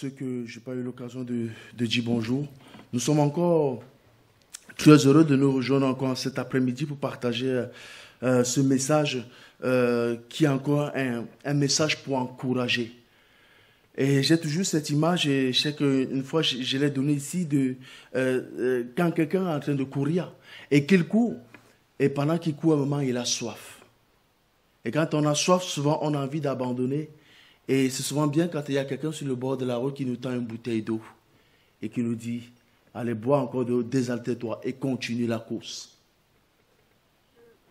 ceux que je n'ai pas eu l'occasion de dire bonjour. Nous sommes encore très heureux de nous rejoindre encore cet après-midi pour partager ce message qui est encore un message pour encourager. Et j'ai toujours cette image, et je sais qu'une fois je l'ai donnée ici, de quand quelqu'un est en train de courir et qu'il court, et pendant qu'il court, à un moment, il a soif. Et quand on a soif, souvent on a envie d'abandonner. Et c'est souvent bien quand il y a quelqu'un sur le bord de la route qui nous tend une bouteille d'eau et qui nous dit, allez, bois encore de l'eau, désaltère-toi et continue la course.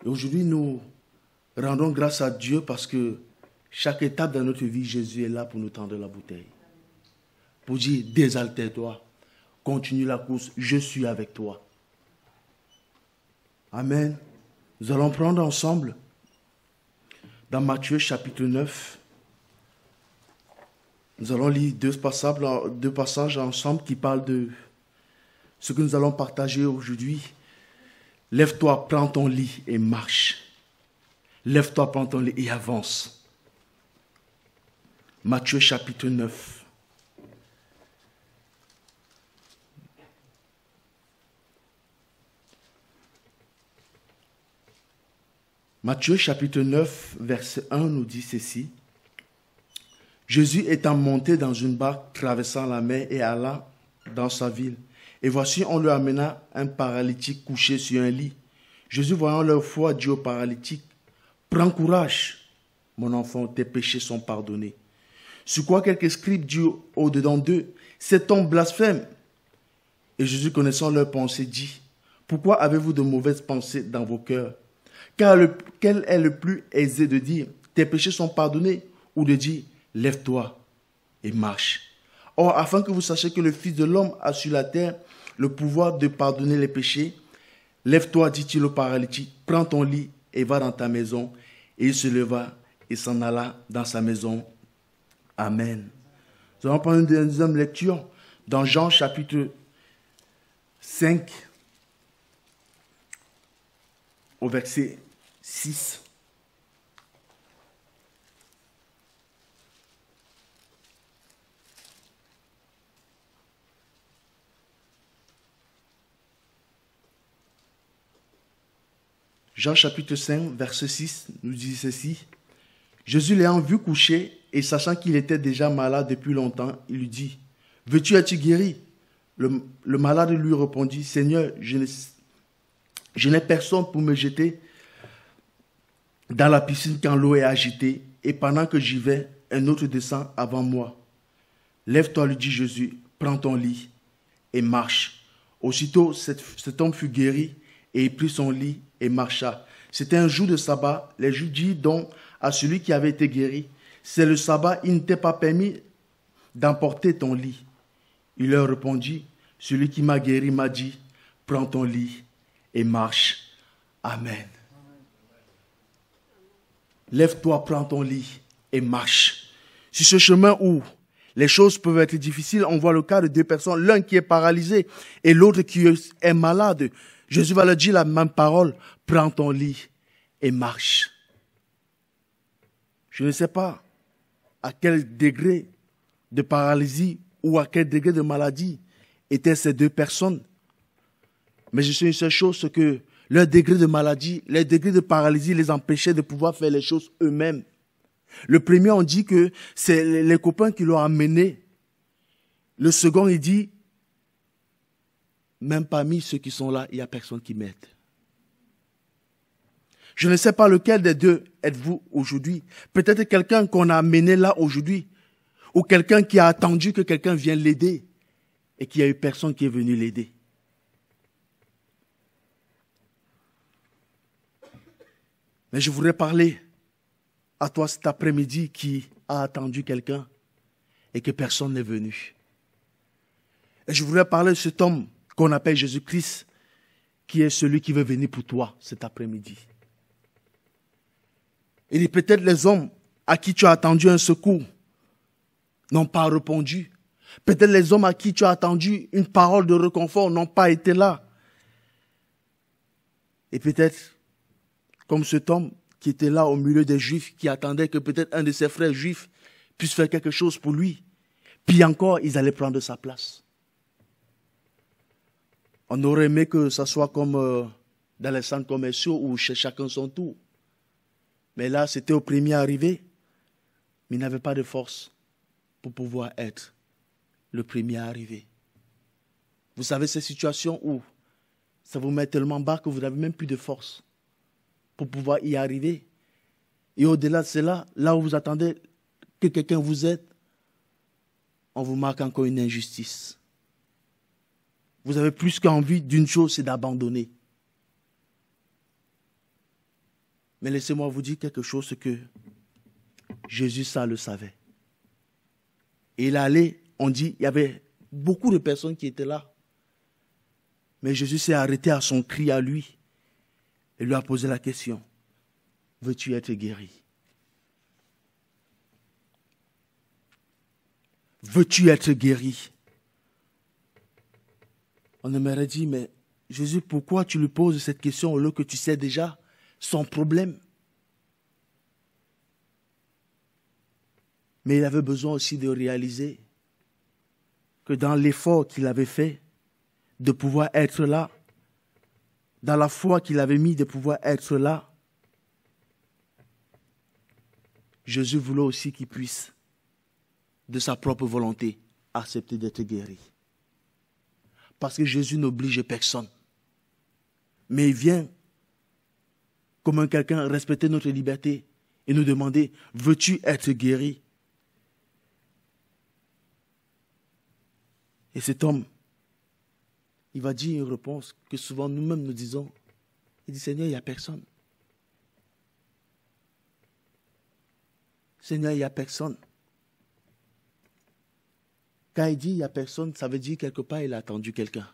Et aujourd'hui, nous rendons grâce à Dieu parce que chaque étape de notre vie, Jésus est là pour nous tendre la bouteille. Pour dire, désaltère-toi, continue la course, je suis avec toi. Amen. Nous allons prendre ensemble dans Matthieu chapitre 9. Nous allons lire deux passages ensemble qui parlent de ce que nous allons partager aujourd'hui. Lève-toi, prends ton lit et marche. Lève-toi, prends ton lit et avance. Matthieu chapitre 9. Matthieu chapitre 9, verset 1 nous dit ceci. Jésus étant monté dans une barque traversant la mer et alla dans sa ville. Et voici, on lui amena un paralytique couché sur un lit. Jésus, voyant leur foi, dit au paralytique, « Prends courage, mon enfant, tes péchés sont pardonnés. » Sur quoi quelques scribes dirent au-dedans d'eux, « C'est un blasphème. » Et Jésus, connaissant leurs pensées, dit, « Pourquoi avez-vous de mauvaises pensées dans vos cœurs? Car quel est le plus aisé de dire, « Tes péchés sont pardonnés » ou de dire, « Lève-toi et marche. » Or, afin que vous sachiez que le Fils de l'homme a sur la terre le pouvoir de pardonner les péchés, lève-toi, dit-il au paralytique, prends ton lit et va dans ta maison. Et il se leva et s'en alla dans sa maison. Amen. Nous allons prendre une deuxième lecture dans Jean chapitre 5 au verset 6. Jean chapitre 5, verset 6 nous dit ceci. Jésus l'ayant vu coucher et sachant qu'il était déjà malade depuis longtemps, il lui dit, « Veux-tu être guéri ?» Le malade lui répondit, « Seigneur, je n'ai personne pour me jeter dans la piscine quand l'eau est agitée, et pendant que j'y vais, un autre descend avant moi. Lève-toi, lui dit Jésus, prends ton lit et marche. » Aussitôt, cet homme fut guéri et il prit son lit et marcha. C'était un jour de sabbat. Les Juifs dirent donc à celui qui avait été guéri, « C'est le sabbat, il ne t'est pas permis d'emporter ton lit. » Il leur répondit, « Celui qui m'a guéri m'a dit, prends ton lit et marche. » Amen. Lève-toi, prends ton lit et marche. Sur ce chemin où les choses peuvent être difficiles, on voit le cas de deux personnes, l'un qui est paralysé et l'autre qui est malade. Jésus va leur dire la même parole, prends ton lit et marche. Je ne sais pas à quel degré de paralysie ou à quel degré de maladie étaient ces deux personnes. Mais je sais une seule chose, c'est que leur degré de maladie, leur degré de paralysie les empêchait de pouvoir faire les choses eux-mêmes. Le premier, on dit que c'est les copains qui l'ont amené. Le second, il dit, même parmi ceux qui sont là, il n'y a personne qui m'aide. Je ne sais pas lequel des deux êtes-vous aujourd'hui. Peut-être quelqu'un qu'on a amené là aujourd'hui, ou quelqu'un qui a attendu que quelqu'un vienne l'aider et qu'il n'y a eu personne qui est venu l'aider. Mais je voudrais parler à toi cet après-midi qui a attendu quelqu'un et que personne n'est venu. Et je voudrais parler de cet homme qu'on appelle Jésus-Christ, qui est celui qui veut venir pour toi cet après-midi. Et peut-être les hommes à qui tu as attendu un secours n'ont pas répondu. Peut-être les hommes à qui tu as attendu une parole de réconfort n'ont pas été là. Et peut-être, comme cet homme qui était là au milieu des Juifs, qui attendait que peut-être un de ses frères juifs puisse faire quelque chose pour lui. Puis encore, ils allaient prendre sa place. On aurait aimé que ça soit comme dans les centres commerciaux où chez chacun son tour. Mais là, c'était au premier arrivé. Mais il n'avait pas de force pour pouvoir être le premier arrivé. Vous savez, ces situations où ça vous met tellement bas que vous n'avez même plus de force pour pouvoir y arriver. Et au-delà de cela, là où vous attendez que quelqu'un vous aide, on vous marque encore une injustice. Vous avez plus qu'envie d'une chose, c'est d'abandonner. Mais laissez-moi vous dire quelque chose, c'est que Jésus, ça le savait. Et il allait, on dit, il y avait beaucoup de personnes qui étaient là. Mais Jésus s'est arrêté à son cri à lui et lui a posé la question, veux-tu être guéri? Veux-tu être guéri? On aimerait dire, mais Jésus, pourquoi tu lui poses cette question au lieu que tu sais déjà son problème? Mais il avait besoin aussi de réaliser que dans l'effort qu'il avait fait de pouvoir être là, dans la foi qu'il avait mis de pouvoir être là, Jésus voulait aussi qu'il puisse, de sa propre volonté, accepter d'être guéri. Parce que Jésus n'oblige personne. Mais il vient, comme un quelqu'un, respecter notre liberté et nous demander, veux-tu être guéri? Et cet homme, il va dire une réponse que souvent nous-mêmes nous disons. Il dit, Seigneur, il n'y a personne. Seigneur, il n'y a personne. Quand il dit il n'y a personne, ça veut dire quelque part il a attendu quelqu'un.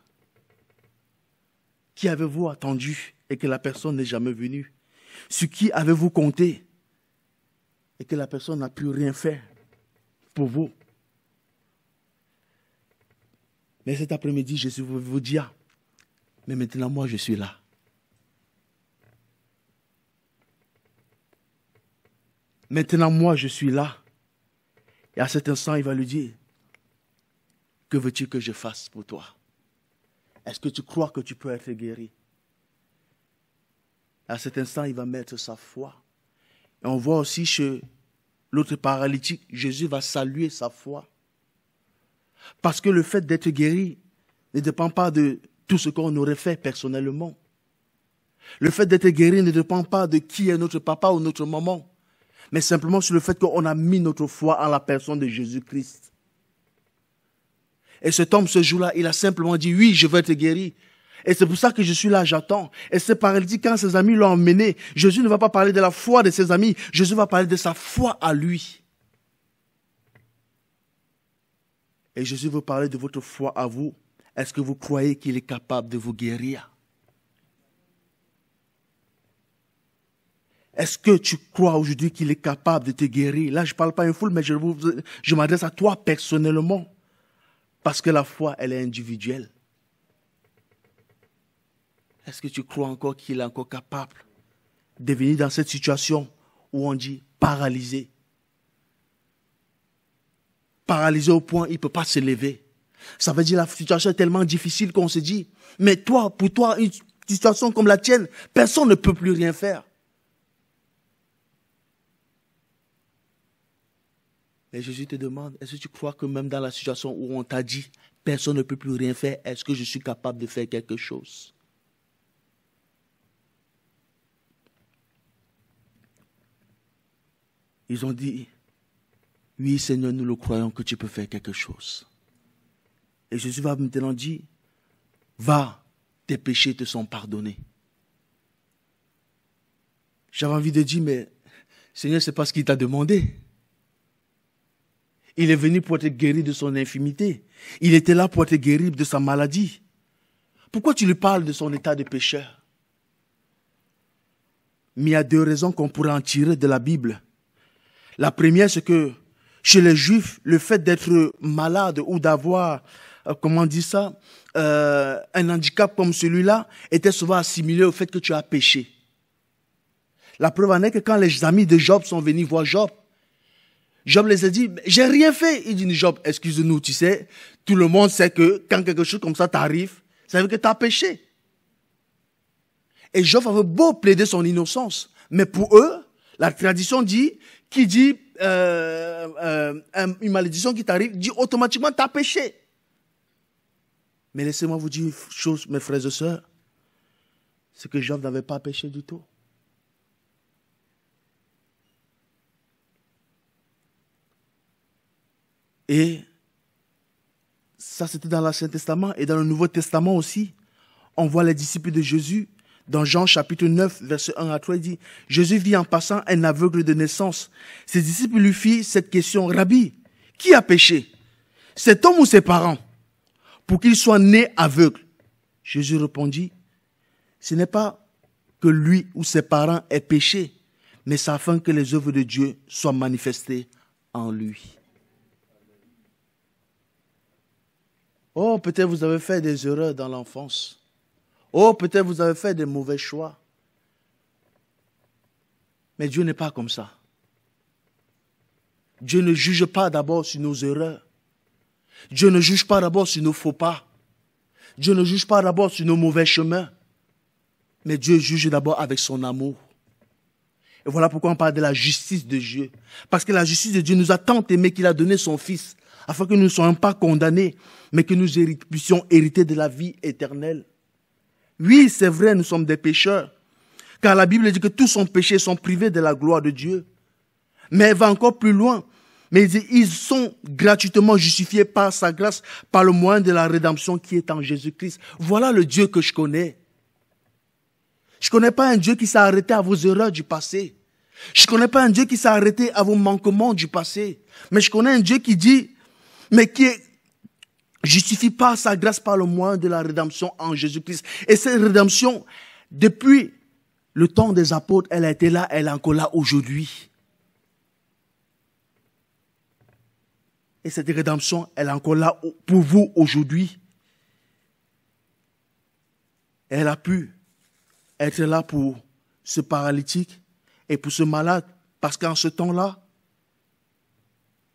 Qui avez-vous attendu et que la personne n'est jamais venue? Sur qui avez-vous compté et que la personne n'a pu rien faire pour vous? Mais cet après-midi, Jésus veut vous dire, mais maintenant moi je suis là. Maintenant moi je suis là. Et à cet instant, il va lui dire, que veux-tu que je fasse pour toi? Est-ce que tu crois que tu peux être guéri? À cet instant, il va mettre sa foi. Et on voit aussi chez l'autre paralytique, Jésus va saluer sa foi. Parce que le fait d'être guéri ne dépend pas de tout ce qu'on aurait fait personnellement. Le fait d'être guéri ne dépend pas de qui est notre papa ou notre maman, mais simplement sur le fait qu'on a mis notre foi en la personne de Jésus-Christ. Et cet homme, ce jour-là, il a simplement dit, oui, je veux être guéri. Et c'est pour ça que je suis là, j'attends. Et ce paralytique, quand ses amis l'ont emmené, Jésus ne va pas parler de la foi de ses amis, Jésus va parler de sa foi à lui. Et Jésus veut parler de votre foi à vous. Est-ce que vous croyez qu'il est capable de vous guérir? Est-ce que tu crois aujourd'hui qu'il est capable de te guérir? Là, je ne parle pas une foule, mais je m'adresse à toi personnellement. Parce que la foi, elle est individuelle. Est-ce que tu crois encore qu'il est encore capable de venir dans cette situation où on dit paralysé? Paralysé au point, il ne peut pas se lever. Ça veut dire que la situation est tellement difficile qu'on se dit, mais toi, pour toi, une situation comme la tienne, personne ne peut plus rien faire. Et Jésus te demande, est-ce que tu crois que même dans la situation où on t'a dit, personne ne peut plus rien faire, est-ce que je suis capable de faire quelque chose? Ils ont dit, oui Seigneur, nous le croyons que tu peux faire quelque chose. Et Jésus va maintenant dire, va, tes péchés te sont pardonnés. J'avais envie de dire, mais Seigneur, c'est pas ce qu'il t'a demandé. Il est venu pour être guéri de son infimité. Il était là pour être guéri de sa maladie. Pourquoi tu lui parles de son état de pécheur? Mais il y a deux raisons qu'on pourrait en tirer de la Bible. La première, c'est que chez les Juifs, le fait d'être malade ou d'avoir, comment on dit ça, un handicap comme celui-là, était souvent assimilé au fait que tu as péché. La preuve en est que quand les amis de Job sont venus voir Job Job les a dit, j'ai rien fait. Il dit, Job, excuse-nous, tu sais, tout le monde sait que quand quelque chose comme ça t'arrive, ça veut dire que tu as péché. Et Job avait beau plaider son innocence, mais pour eux, la tradition dit, qui dit une malédiction qui t'arrive, dit automatiquement tu as péché. Mais laissez-moi vous dire une chose, mes frères et sœurs, c'est que Job n'avait pas péché du tout. Et ça, c'était dans l'Ancien Testament et dans le Nouveau Testament aussi. On voit les disciples de Jésus. Dans Jean chapitre 9, verset 1 à 3, il dit, Jésus vit en passant un aveugle de naissance. Ses disciples lui firent cette question, Rabbi, qui a péché? Cet homme ou ses parents? Pour qu'il soit né aveugle. Jésus répondit, ce n'est pas que lui ou ses parents aient péché, mais c'est afin que les œuvres de Dieu soient manifestées en lui. Oh, peut-être vous avez fait des erreurs dans l'enfance. Oh, peut-être vous avez fait des mauvais choix. Mais Dieu n'est pas comme ça. Dieu ne juge pas d'abord sur nos erreurs. Dieu ne juge pas d'abord sur nos faux pas. Dieu ne juge pas d'abord sur nos mauvais chemins. Mais Dieu juge d'abord avec son amour. Et voilà pourquoi on parle de la justice de Dieu. Parce que la justice de Dieu nous a tant aimés qu'il a donné son Fils, afin que nous ne soyons pas condamnés, mais que nous puissions hériter de la vie éternelle. Oui, c'est vrai, nous sommes des pécheurs. Car la Bible dit que tous sont péchés, sont privés de la gloire de Dieu. Mais elle va encore plus loin. Mais il dit, ils sont gratuitement justifiés par sa grâce, par le moyen de la rédemption qui est en Jésus-Christ. Voilà le Dieu que je connais. Je ne connais pas un Dieu qui s'est arrêté à vos erreurs du passé. Je ne connais pas un Dieu qui s'est arrêté à vos manquements du passé. Mais je connais un Dieu qui dit, mais qui justifie par sa grâce, par le moyen de la rédemption en Jésus-Christ. Et cette rédemption, depuis le temps des apôtres, elle a été là, elle est encore là aujourd'hui. Et cette rédemption, elle est encore là pour vous aujourd'hui. Elle a pu être là pour ce paralytique et pour ce malade. Parce qu'en ce temps-là,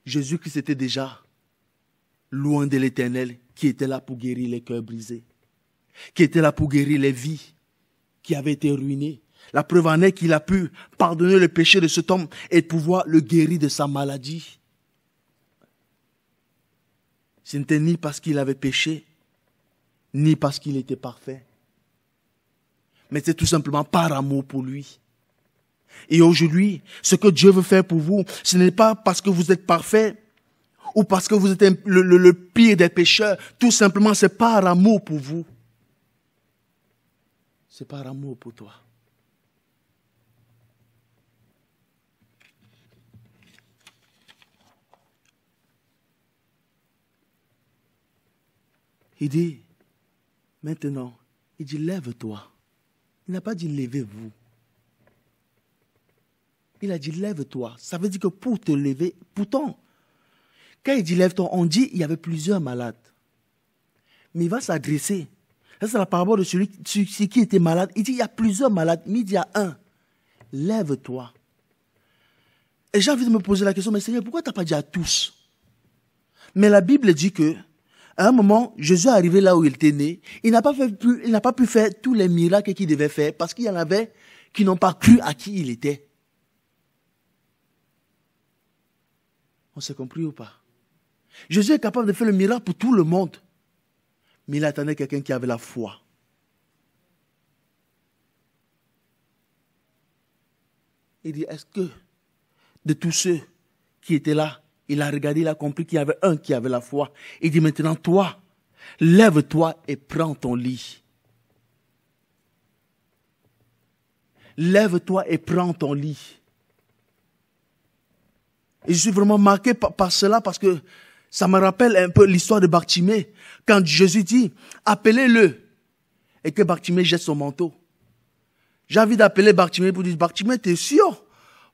Jésus-Christ était déjà loin de l'Éternel, qui était là pour guérir les cœurs brisés, qui était là pour guérir les vies qui avaient été ruinées. La preuve en est qu'il a pu pardonner le péché de cet homme et pouvoir le guérir de sa maladie. Ce n'était ni parce qu'il avait péché, ni parce qu'il était parfait, mais c'est tout simplement par amour pour lui. Et aujourd'hui, ce que Dieu veut faire pour vous, ce n'est pas parce que vous êtes parfait, ou parce que vous êtes le pire des pécheurs. Tout simplement, c'est par amour pour vous. C'est par amour pour toi. Il dit, maintenant, il dit, lève-toi. Il n'a pas dit, levez-vous. Il a dit, lève-toi. Ça veut dire que pour te lever, pourtant, quand il dit lève-toi, on dit il y avait plusieurs malades. Mais il va s'adresser. Ça, c'est la parabole de celui qui était malade. Il dit il y a plusieurs malades, mais il dit à un, lève-toi. Et j'ai envie de me poser la question, mais Seigneur, pourquoi tu n'as pas dit à tous? Mais la Bible dit que, à un moment, Jésus est arrivé là où il était né. Il n'a pas pu faire tous les miracles qu'il devait faire parce qu'il y en avait qui n'ont pas cru à qui il était. On s'est compris ou pas? Jésus est capable de faire le miracle pour tout le monde. Mais il attendait quelqu'un qui avait la foi. Il dit, est-ce que de tous ceux qui étaient là, il a regardé, il a compris qu'il y avait un qui avait la foi. Il dit maintenant, toi, lève-toi et prends ton lit. Lève-toi et prends ton lit. Et je suis vraiment marqué par cela parce que ça me rappelle un peu l'histoire de Bartimée. Quand Jésus dit, appelez-le. Et que Bartimée jette son manteau. J'ai envie d'appeler Bartimée pour dire, Bartimée, t'es sûr?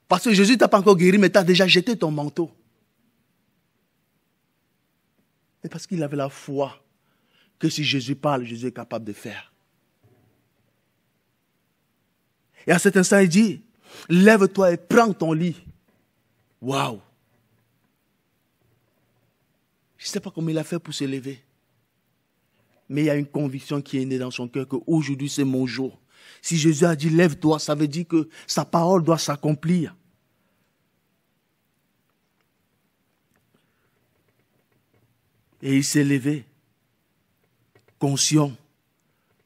Parce que Jésus t'a pas encore guéri, mais t'as déjà jeté ton manteau. Et parce qu'il avait la foi que si Jésus parle, Jésus est capable de faire. Et à cet instant, il dit, lève-toi et prends ton lit. Waouh! Je ne sais pas comment il a fait pour se lever. Mais il y a une conviction qui est née dans son cœur qu'aujourd'hui c'est mon jour. Si Jésus a dit lève-toi, ça veut dire que sa parole doit s'accomplir. Et il s'est levé, conscient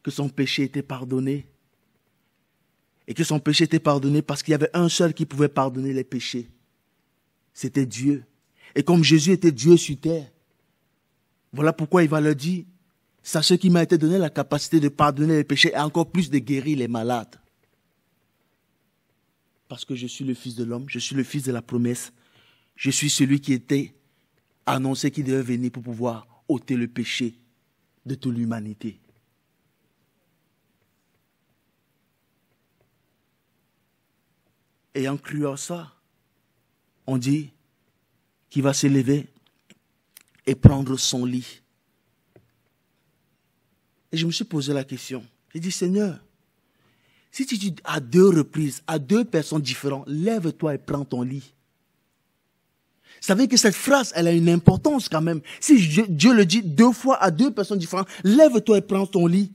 que son péché était pardonné. Et que son péché était pardonné parce qu'il y avait un seul qui pouvait pardonner les péchés. C'était Dieu. Et comme Jésus était Dieu sur terre, voilà pourquoi il va leur dire, sachez qu'il m'a été donné la capacité de pardonner les péchés et encore plus de guérir les malades. Parce que je suis le Fils de l'homme, je suis le Fils de la promesse, je suis celui qui était annoncé qui devait venir pour pouvoir ôter le péché de toute l'humanité. Ayant cru à ça, on dit qu'il va se lever et prendre son lit. Et je me suis posé la question. J'ai dit, Seigneur, si tu dis à 2 reprises, à 2 personnes différentes, lève-toi et prends ton lit. Vous savez que cette phrase, elle a une importance quand même. Si Dieu le dit 2 fois à 2 personnes différentes, lève-toi et prends ton lit.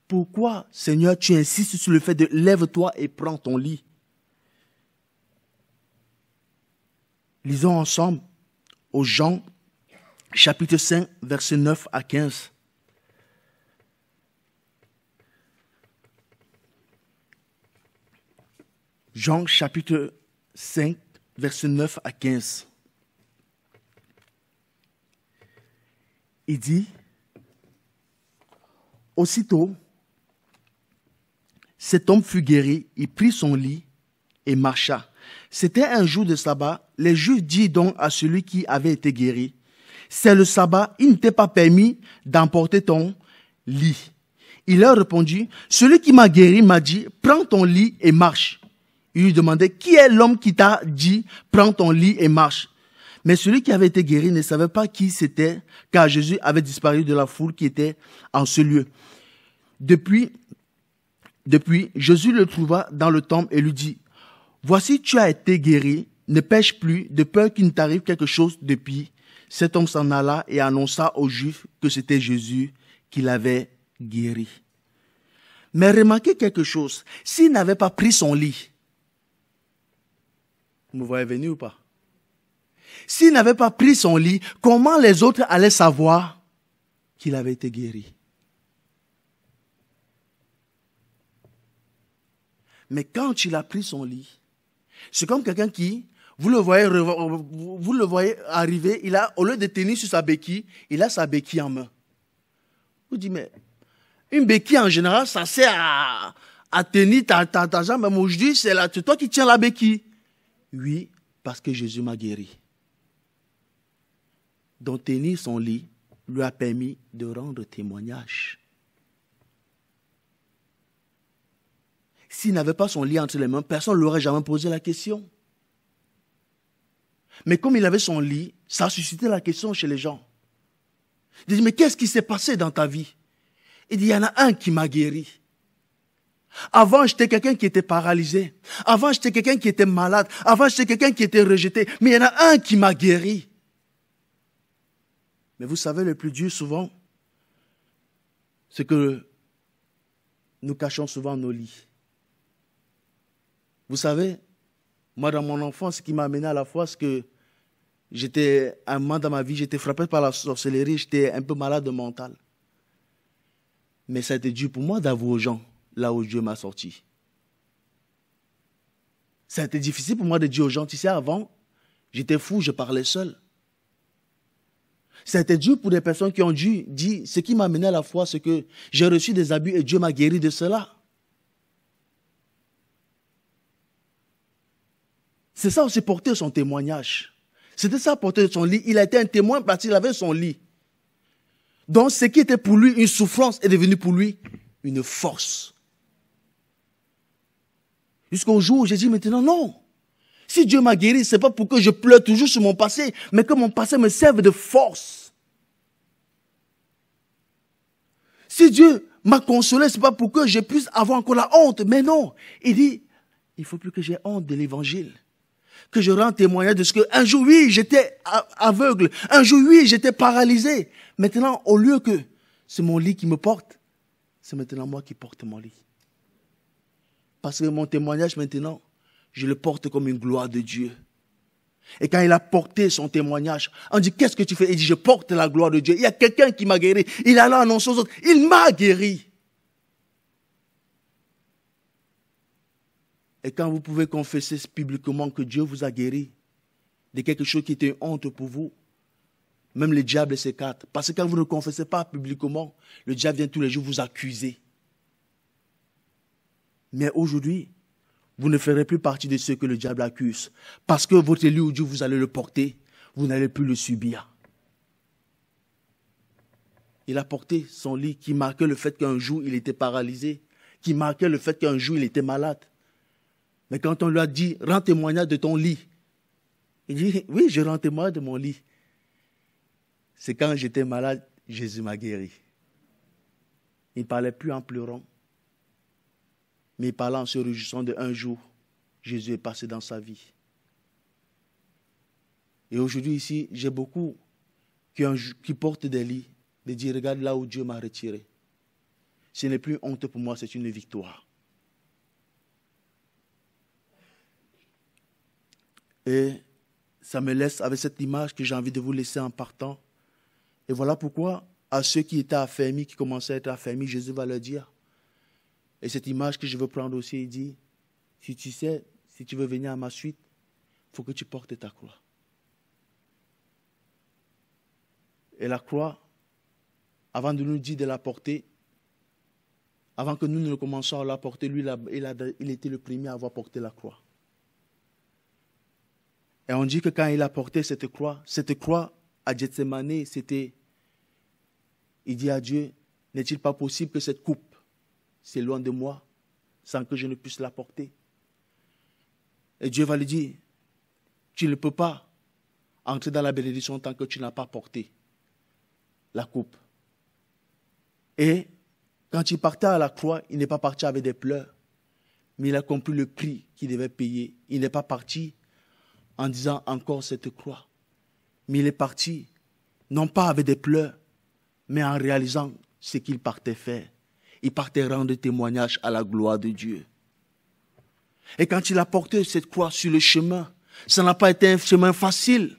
Pourquoi, Seigneur, tu insistes sur le fait de lève-toi et prends ton lit? Lisons ensemble au Jean, chapitre 5, versets 9 à 15. Jean, chapitre 5, versets 9 à 15. Il dit, aussitôt, cet homme fut guéri, il prit son lit et marcha. C'était un jour de sabbat. Les Juifs dirent donc à celui qui avait été guéri, c'est le sabbat, il ne t'est pas permis d'emporter ton lit. Il leur répondit, celui qui m'a guéri m'a dit, prends ton lit et marche. Il lui demandait, qui est l'homme qui t'a dit, prends ton lit et marche? Mais celui qui avait été guéri ne savait pas qui c'était, car Jésus avait disparu de la foule qui était en ce lieu. Depuis, Jésus le trouva dans le temple et lui dit, voici, tu as été guéri, ne pêche plus, de peur qu'il ne t'arrive quelque chose de pire. Cet homme s'en alla et annonça aux Juifs que c'était Jésus qui l'avait guéri. Mais remarquez quelque chose, s'il n'avait pas pris son lit, vous me voyez venir ou pas? S'il n'avait pas pris son lit, comment les autres allaient savoir qu'il avait été guéri? Mais quand il a pris son lit, c'est comme quelqu'un qui, vous le voyez arriver, il a, au lieu de tenir sur sa béquille, il a sa béquille en main. Vous dites, mais une béquille en général, ça sert à tenir ta jambe, mais aujourd'hui, c'est toi qui tiens la béquille. Oui, parce que Jésus m'a guéri. Donc tenir son lit lui a permis de rendre témoignage. S'il n'avait pas son lit entre les mains, personne ne lui aurait jamais posé la question. Mais comme il avait son lit, ça a suscité la question chez les gens. Ils disent, mais qu'est-ce qui s'est passé dans ta vie? Il dit, il y en a un qui m'a guéri. Avant, j'étais quelqu'un qui était paralysé. Avant, j'étais quelqu'un qui était malade. Avant, j'étais quelqu'un qui était rejeté. Mais il y en a un qui m'a guéri. Mais vous savez, le plus dur souvent, c'est que nous cachons souvent nos lits. Vous savez, moi dans mon enfance, ce qui m'a amené à la foi, c'est que j'étais un moment dans ma vie, j'étais frappé par la sorcellerie, j'étais un peu malade mental. Mais ça a été dur pour moi d'avouer aux gens là où Dieu m'a sorti. Ça a été difficile pour moi de dire aux gens, tu sais, avant, j'étais fou, je parlais seul. Ça a été dur pour des personnes qui ont dû dire, ce qui m'a amené à la foi, c'est que j'ai reçu des abus et Dieu m'a guéri de cela. C'est ça aussi porter son témoignage. C'était ça porter son lit. Il a été un témoin parce qu'il avait son lit. Donc ce qui était pour lui une souffrance est devenu pour lui une force. Jusqu'au jour où j'ai dit maintenant non. Si Dieu m'a guéri, ce n'est pas pour que je pleure toujours sur mon passé, mais que mon passé me serve de force. Si Dieu m'a consolé, ce n'est pas pour que je puisse avoir encore la honte, mais non. Il dit, il ne faut plus que j'ai honte de l'évangile. que je rends témoignage de ce que un jour, oui, j'étais aveugle. Un jour, oui, j'étais paralysé. Maintenant, au lieu que c'est mon lit qui me porte, c'est maintenant moi qui porte mon lit. Parce que mon témoignage maintenant, je le porte comme une gloire de Dieu. Et quand il a porté son témoignage, on dit, qu'est-ce que tu fais? Il dit, je porte la gloire de Dieu. Il y a quelqu'un qui m'a guéri. Il a là annoncer aux autres, il m'a guéri. Et quand vous pouvez confesser publiquement que Dieu vous a guéri de quelque chose qui était une honte pour vous, même le diable s'écarte. Parce que quand vous ne confessez pas publiquement, le diable vient tous les jours vous accuser. Mais aujourd'hui, vous ne ferez plus partie de ceux que le diable accuse. Parce que votre lit où Dieu vous allez le porter, vous n'allez plus le subir. Il a porté son lit qui marquait le fait qu'un jour il était paralysé, qui marquait le fait qu'un jour il était malade. Mais quand on lui a dit, rends témoignage de ton lit, il dit, oui, je rends témoignage de mon lit. C'est quand j'étais malade, Jésus m'a guéri. Il ne parlait plus en pleurant, mais il parlait en se réjouissant d'un jour, Jésus est passé dans sa vie. Et aujourd'hui ici, j'ai beaucoup qui portent des lits, de dire, regarde là où Dieu m'a retiré. Ce n'est plus honte pour moi, c'est une victoire. Et ça me laisse avec cette image que j'ai envie de vous laisser en partant. Et voilà pourquoi, à ceux qui étaient affermis, qui commençaient à être affermis, Jésus va leur dire. Et cette image que je veux prendre aussi, il dit, si tu veux venir à ma suite, il faut que tu portes ta croix. Et la croix, avant de nous dire de la porter, avant que nous ne commencions à la porter, lui, il était le premier à avoir porté la croix. Et on dit que quand il a porté cette croix à Gethsémani, il dit à Dieu, n'est-il pas possible que cette coupe s'éloigne de moi sans que je ne puisse la porter? Et Dieu va lui dire, tu ne peux pas entrer dans la bénédiction tant que tu n'as pas porté la coupe. Et quand il partait à la croix, il n'est pas parti avec des pleurs, mais il a compris le prix qu'il devait payer. Il n'est pas parti en disant encore cette croix. Mais il est parti, non pas avec des pleurs, mais en réalisant ce qu'il partait faire. Il partait rendre témoignage à la gloire de Dieu. Et quand il a porté cette croix sur le chemin, ça n'a pas été un chemin facile.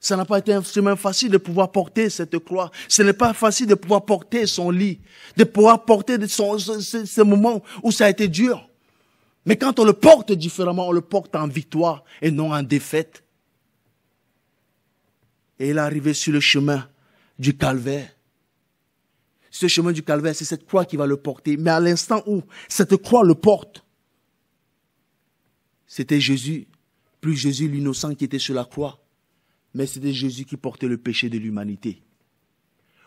Ça n'a pas été un chemin facile de pouvoir porter cette croix. Ce n'est pas facile de pouvoir porter son lit, de pouvoir porter ce moment où ça a été dur. Mais quand on le porte différemment, on le porte en victoire et non en défaite. Et il est arrivé sur le chemin du calvaire. Ce chemin du calvaire, c'est cette croix qui va le porter. Mais à l'instant où cette croix le porte, c'était Jésus, plus Jésus l'innocent qui était sur la croix, mais c'était Jésus qui portait le péché de l'humanité.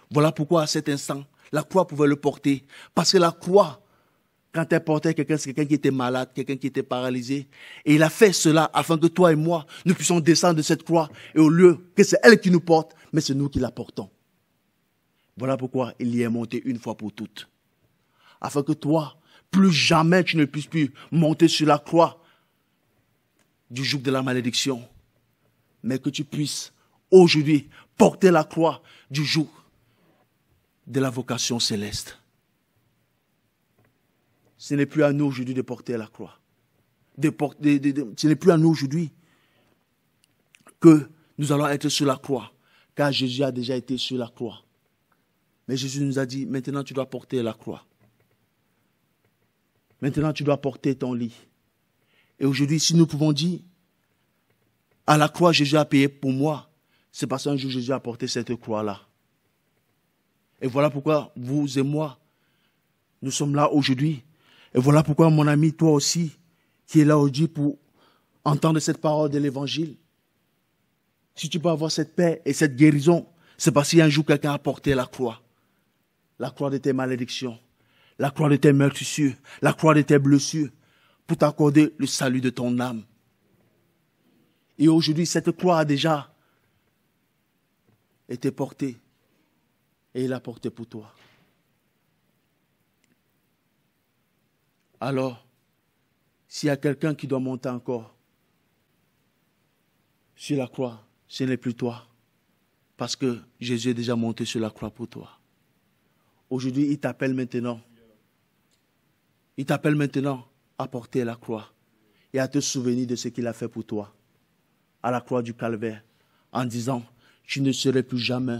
Voilà pourquoi à cet instant, la croix pouvait le porter. Parce que la croix, quand elle portait quelqu'un, c'est quelqu'un qui était malade, quelqu'un qui était paralysé. Et il a fait cela afin que toi et moi, nous puissions descendre de cette croix. Et au lieu que c'est elle qui nous porte, mais c'est nous qui la portons. Voilà pourquoi il y est monté une fois pour toutes. Afin que toi, plus jamais tu ne puisses plus monter sur la croix du joug de la malédiction. Mais que tu puisses aujourd'hui porter la croix du joug de la vocation céleste. Ce n'est plus à nous aujourd'hui de porter la croix. Ce n'est plus à nous aujourd'hui que nous allons être sur la croix, car Jésus a déjà été sur la croix. Mais Jésus nous a dit, maintenant tu dois porter la croix. Maintenant tu dois porter ton lit. Et aujourd'hui, si nous pouvons dire, à la croix Jésus a payé pour moi, c'est parce qu'un jour Jésus a porté cette croix-là. Et voilà pourquoi vous et moi, nous sommes là aujourd'hui. Et voilà pourquoi, mon ami, toi aussi, qui es là aujourd'hui pour entendre cette parole de l'évangile, si tu peux avoir cette paix et cette guérison, c'est parce qu'un jour quelqu'un a porté la croix de tes malédictions, la croix de tes meurtrissures, la croix de tes blessures, pour t'accorder le salut de ton âme. Et aujourd'hui, cette croix a déjà été portée, et il l'a portée pour toi. Alors, s'il y a quelqu'un qui doit monter encore, sur la croix, ce n'est plus toi. Parce que Jésus est déjà monté sur la croix pour toi. Aujourd'hui, il t'appelle maintenant. Il t'appelle maintenant à porter la croix et à te souvenir de ce qu'il a fait pour toi. À la croix du Calvaire, en disant, tu ne serai plus jamais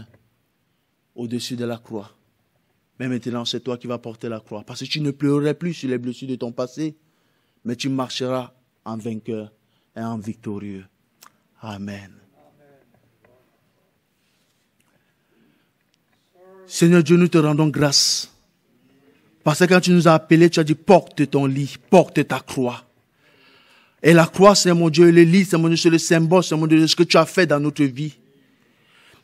au-dessus de la croix. Mais maintenant, c'est toi qui vas porter la croix. Parce que tu ne pleureras plus sur les blessures de ton passé, mais tu marcheras en vainqueur et en victorieux. Amen. Seigneur Dieu, nous te rendons grâce. Parce que quand tu nous as appelés, tu as dit, porte ton lit, porte ta croix. Et la croix, c'est mon Dieu, le lit, c'est mon Dieu, c'est le symbole, c'est mon Dieu, de ce que tu as fait dans notre vie.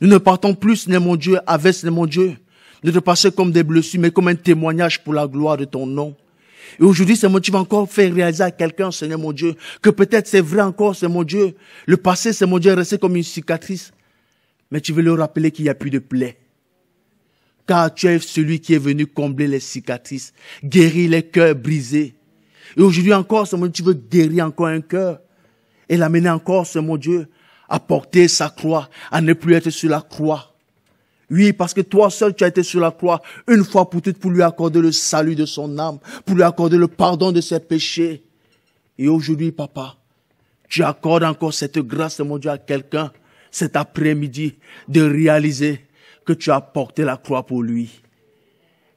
Nous ne partons plus, Seigneur mon Dieu, avec, Seigneur mon Dieu, de te passer comme des blessures, mais comme un témoignage pour la gloire de ton nom. Et aujourd'hui, Seigneur, tu vas encore faire réaliser à quelqu'un, Seigneur mon Dieu, que peut-être c'est vrai encore, Seigneur mon Dieu, le passé, Seigneur mon Dieu, est resté comme une cicatrice. Mais tu veux leur rappeler qu'il n'y a plus de plaie. Car tu es celui qui est venu combler les cicatrices, guérir les cœurs brisés. Et aujourd'hui encore, Seigneur mon Dieu, tu veux guérir encore un cœur et l'amener encore, Seigneur mon Dieu, à porter sa croix, à ne plus être sur la croix. Oui, parce que toi seul, tu as été sur la croix une fois pour toutes pour lui accorder le salut de son âme, pour lui accorder le pardon de ses péchés. Et aujourd'hui, Papa, tu accordes encore cette grâce, mon Dieu, à quelqu'un cet après-midi de réaliser que tu as porté la croix pour lui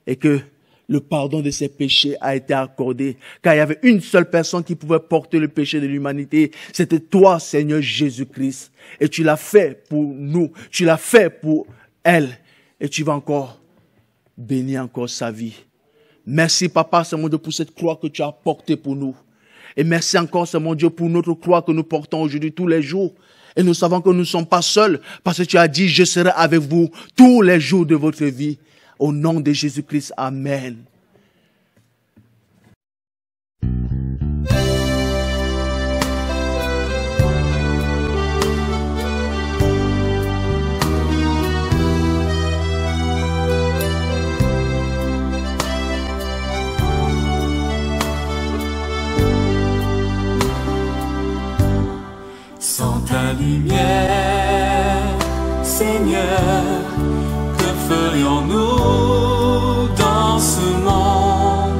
et que le pardon de ses péchés a été accordé. Car il y avait une seule personne qui pouvait porter le péché de l'humanité. C'était toi, Seigneur Jésus-Christ. Et tu l'as fait pour nous. Tu l'as fait pour elle. Et tu vas encore bénir encore sa vie. Merci, Papa, Seigneur mon Dieu, pour cette croix que tu as portée pour nous. Et merci encore, Seigneur mon Dieu, pour notre croix que nous portons aujourd'hui tous les jours. Et nous savons que nous ne sommes pas seuls. Parce que tu as dit, je serai avec vous tous les jours de votre vie. Au nom de Jésus-Christ, Amen. Sans ta lumière, Seigneur, que ferions-nous dans ce monde,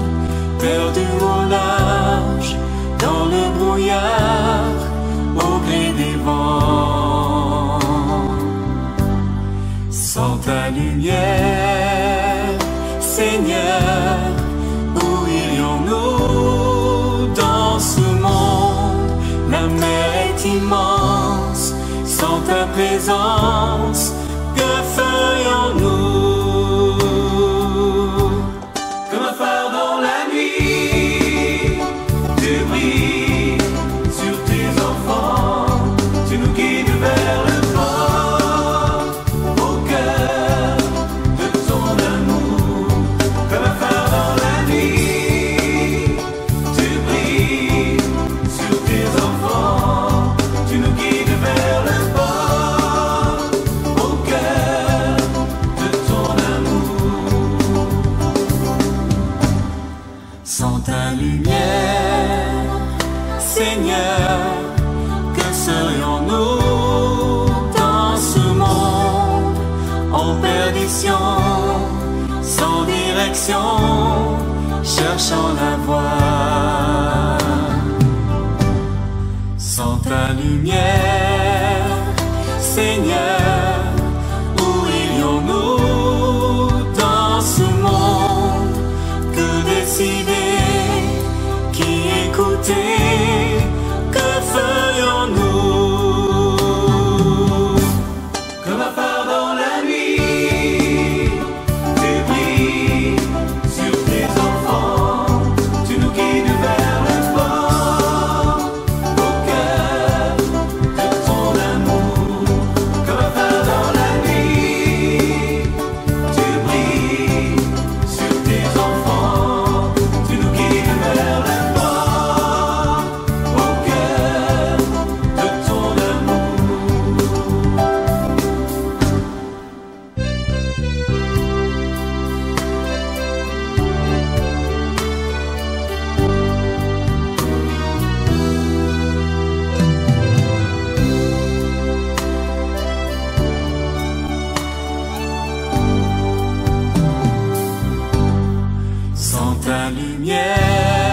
perdu au large, dans le brouillard, au gré des vents? Sans ta lumière, Seigneur, où irions-nous dans ce monde? La mer est immense, sans ta présence, que ferions-nous? Comme un phare dans la nuit, tu brilles sur tes enfants, tu nous guides vers le port, au cœur de ton amour. Comme un phare dans la nuit, tu brilles sur tes enfants, tu nous guides vers le port, au cœur de ton amour. Sans ta lumière, Seigneur, que serions-nous dans ce monde en perdition, sans direction, cherchant la voie? Sans ta lumière, Seigneur, où irions-nous dans ce monde? Que décider, qui écouter, que ferions-nous? Comme un phare dans la nuit, tu brilles sur tes enfants, tu nous guides vers le port, au cœur de ton amour. Comme un phare dans la nuit, tu brilles sur tes enfants, tu nous guides vers le port, sa lumière.